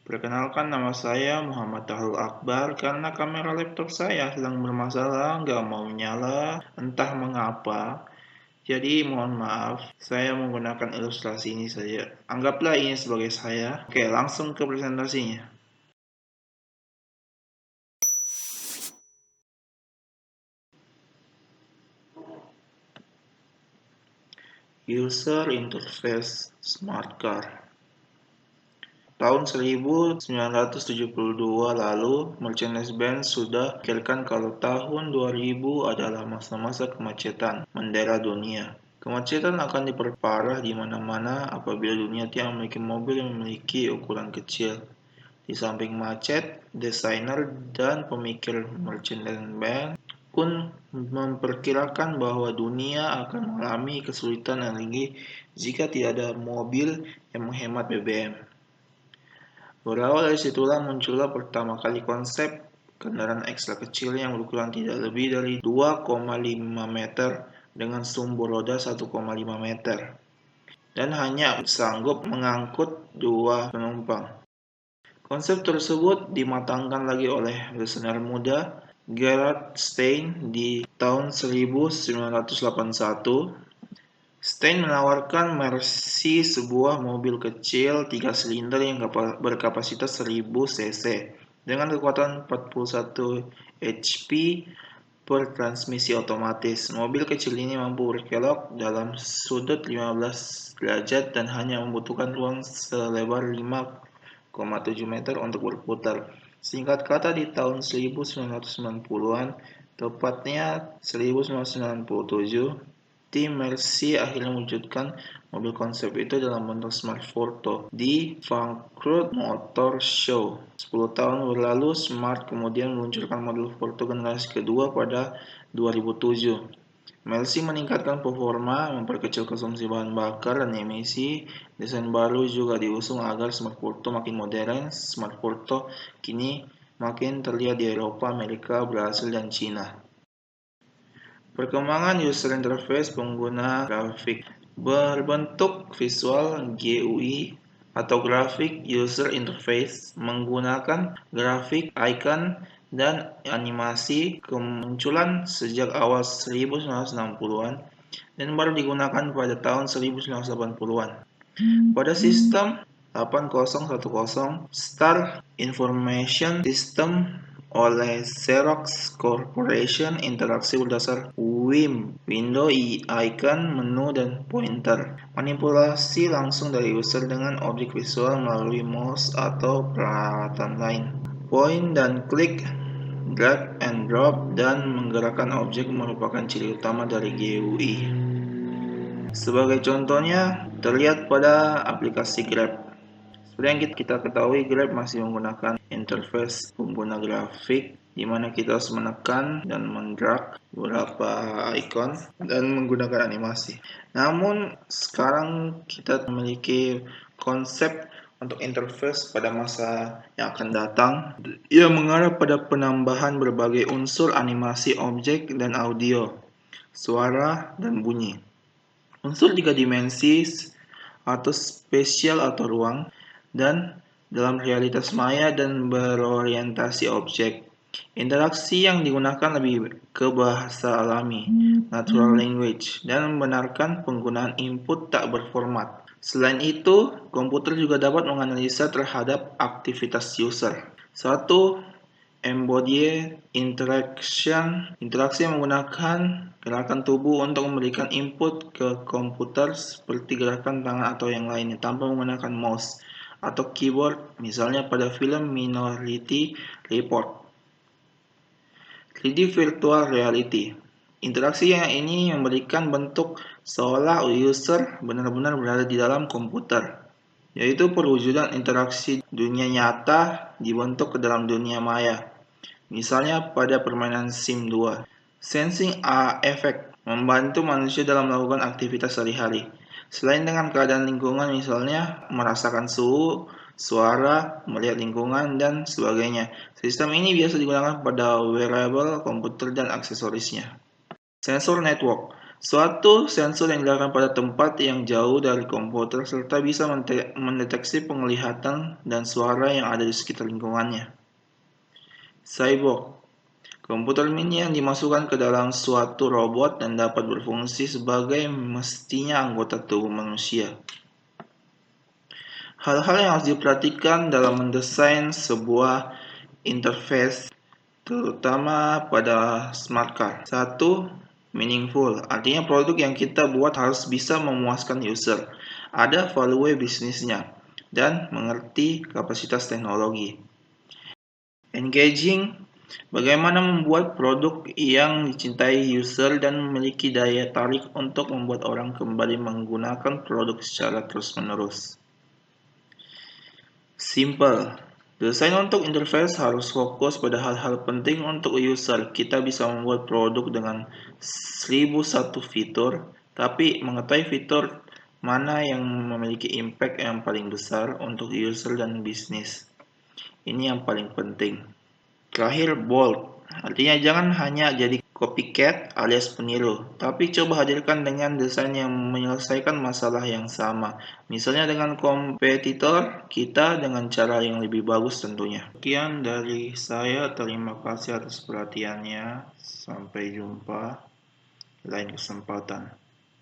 Perkenalkan, nama saya Muhammad Tahlul Akbar. Karena kamera laptop saya sedang bermasalah, nggak mau nyala, entah mengapa. Jadi mohon maaf, saya menggunakan ilustrasi ini saja. Anggaplah ini sebagai saya. Oke, langsung ke presentasinya. User Interface Smart Car. Tahun 1972 lalu, Mercedes-Benz sudah memikirkan kalau tahun 2000 adalah masa-masa kemacetan mendera dunia. Kemacetan akan diperparah di mana-mana apabila dunia tidak memiliki mobil yang memiliki ukuran kecil. Di samping macet, desainer dan pemikir Mercedes-Benz pun memperkirakan bahwa dunia akan mengalami kesulitan energi jika tidak ada mobil yang menghemat BBM. Berawal dari situlah muncullah pertama kali konsep kendaraan ekstra kecil yang berukuran tidak lebih dari 2,5 meter dengan sumbu roda 1,5 meter dan hanya sanggup mengangkut 2 penumpang. Konsep tersebut dimatangkan lagi oleh desainer muda Gerhard Stein di tahun 1981. Stein menawarkan Mercy, sebuah mobil kecil 3 silinder yang berkapasitas 1000 cc dengan kekuatan 41 HP per transmisi otomatis. Mobil kecil ini mampu berkelok dalam sudut 15 derajat dan hanya membutuhkan ruang selebar 5,7 meter untuk berputar. Singkat kata, di tahun 1990-an, tepatnya 1997, tim Mercy akhirnya mewujudkan mobil konsep itu dalam bentuk Smart Forto di Frankfurt Motor Show. 10 tahun berlalu, Smart kemudian meluncurkan model Forto generasi kedua pada 2007. Mercy meningkatkan performa, memperkecil konsumsi bahan bakar dan emisi. Desain baru juga diusung agar Smart Forto makin modern. Smart Forto kini makin terlihat di Eropa, Amerika, Brasil, dan Cina. Perkembangan user interface pengguna grafik berbentuk visual GUI atau Graphic User Interface menggunakan grafik, icon, dan animasi kemunculan sejak awal 1960-an dan baru digunakan pada tahun 1980-an. Pada sistem 8010 Star Information System oleh Xerox Corporation, interaksi berdasar WIM, window, icon, menu, dan pointer. Manipulasi langsung dari user dengan objek visual melalui mouse atau peralatan lain. Point dan klik, drag and drop, dan menggerakkan objek merupakan ciri utama dari GUI. Sebagai contohnya, terlihat pada aplikasi Grab. Seperti yang kita ketahui, Grab masih menggunakan interface pengguna grafik di mana kita harus menekan dan mendrag beberapa icon dan menggunakan animasi. Namun sekarang kita memiliki konsep untuk interface pada masa yang akan datang yang mengarah pada penambahan berbagai unsur animasi objek dan audio, suara, dan bunyi. Unsur 3 dimensi atau spesial atau ruang dan dalam realitas maya dan berorientasi objek. Interaksi yang digunakan lebih ke bahasa alami, natural language, dan membenarkan penggunaan input tak berformat. Selain itu, komputer juga dapat menganalisa terhadap aktivitas user. 1. Embodied interaction, interaksi yang menggunakan gerakan tubuh untuk memberikan input ke komputer seperti gerakan tangan atau yang lainnya tanpa menggunakan mouse atau keyboard, misalnya pada film Minority Report. 3D Virtual Reality. Interaksi yang ini memberikan bentuk seolah user benar-benar berada di dalam komputer, yaitu perwujudan interaksi dunia nyata dibentuk ke dalam dunia maya. Misalnya pada permainan Sim 2. Sensing effect membantu manusia dalam melakukan aktivitas sehari-hari. Selain dengan keadaan lingkungan, misalnya merasakan suhu, suara, melihat lingkungan, dan sebagainya. Sistem ini biasa digunakan pada wearable, komputer, dan aksesorisnya. Sensor network. Suatu sensor yang diletakkan pada tempat yang jauh dari komputer serta bisa mendeteksi penglihatan dan suara yang ada di sekitar lingkungannya. Cyborg, komputer mini yang dimasukkan ke dalam suatu robot dan dapat berfungsi sebagai mestinya anggota tubuh manusia. Hal-hal yang harus diperhatikan dalam mendesain sebuah interface, terutama pada smart car. 1. Meaningful, artinya produk yang kita buat harus bisa memuaskan user, ada value bisnisnya, dan mengerti kapasitas teknologi. Engaging, bagaimana membuat produk yang dicintai user dan memiliki daya tarik untuk membuat orang kembali menggunakan produk secara terus-menerus. Simple, desain untuk interface harus fokus pada hal-hal penting untuk user. Kita bisa membuat produk dengan 1001 fitur, tapi mengetahui fitur mana yang memiliki impact yang paling besar untuk user dan bisnis. Ini yang paling penting. Terakhir, bold. Artinya jangan hanya jadi copycat alias peniru, tapi coba hadirkan dengan desain yang menyelesaikan masalah yang sama. Misalnya dengan kompetitor kita dengan cara yang lebih bagus tentunya. Sekian dari saya, terima kasih atas perhatiannya. Sampai jumpa lain kesempatan.